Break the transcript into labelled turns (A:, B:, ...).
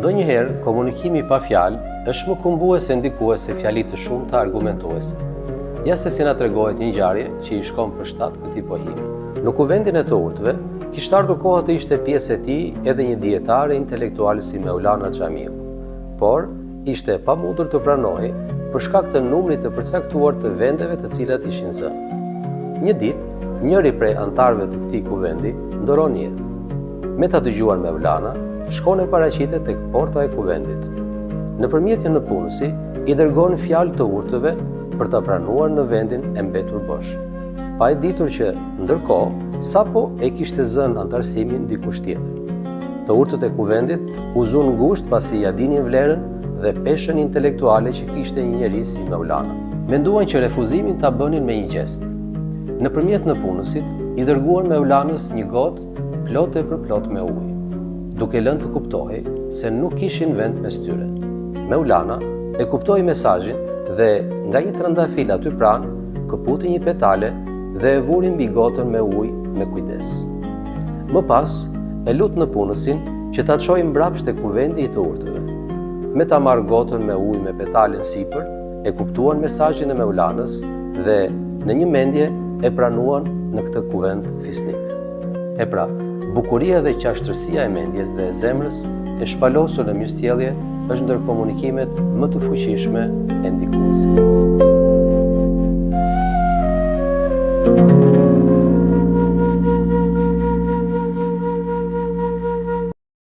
A: Ndonjëherë, komunikimi pa fjalë është më kumbues se ndikues se fjalit të shumta argumentuese. Ja se si na tregohet një ngjarje që i shkon për shtat këtij pohimi. Në kuvendin e të urtëve, kishte ardhur koha të ishte pjesë e tij edhe një dietare intelektuale si Mevlana Xhamiu, por ishte e pamundur të pranojë për shkak të numrit të përcaktuar të vendeve të cilat ishin zënë. Një ditë, njëri prej antarëve të këtij kuvendi ndoron jetë. Me ta dëgjuar Mevlana, shkon e paraqitet tek porta e kuvendit. Nëpërmjet një punësi, i dërgon fjalë të urtëve për ta pranuar në vendin e mbetur bosh. Pa e ditur që, ndërkohë, sapo e kishte zënë antarësimin dikush tjetër. Të urtët e kuvendit u zun ngusht pasi ja dinin vlerën dhe peshën intelektuale që kishte një njeri si Mevlana. Menduan që refuzimin ta bënin me një gjest. Nëpërmjet punësit, i dërguan Mevlanës një gotë plotë për plot me ujë, duke lënë të kuptojë se nuk kishin vend mes tyre. Mevlana e kuptoi mesazhin dhe nga një trëndafil aty pranë, këputi një petale dhe e vuri mbi gotën me ujë me kujdes. Më pas, e lut në punësin që ta çojë mbrapsht te kuvendi i të urtëve. Me ta marrë gotën me ujë me petalen sipër, e kuptuan mesazhin e Mevlanës dhe në një mendje e pranuan në këtë kuvend fisnik. E pra, bukuria dhe qashtërsia e mendjes dhe e zemrës e shpalosur në mirësjellje është ndër komunikimet më të fuqishme e ndikuese.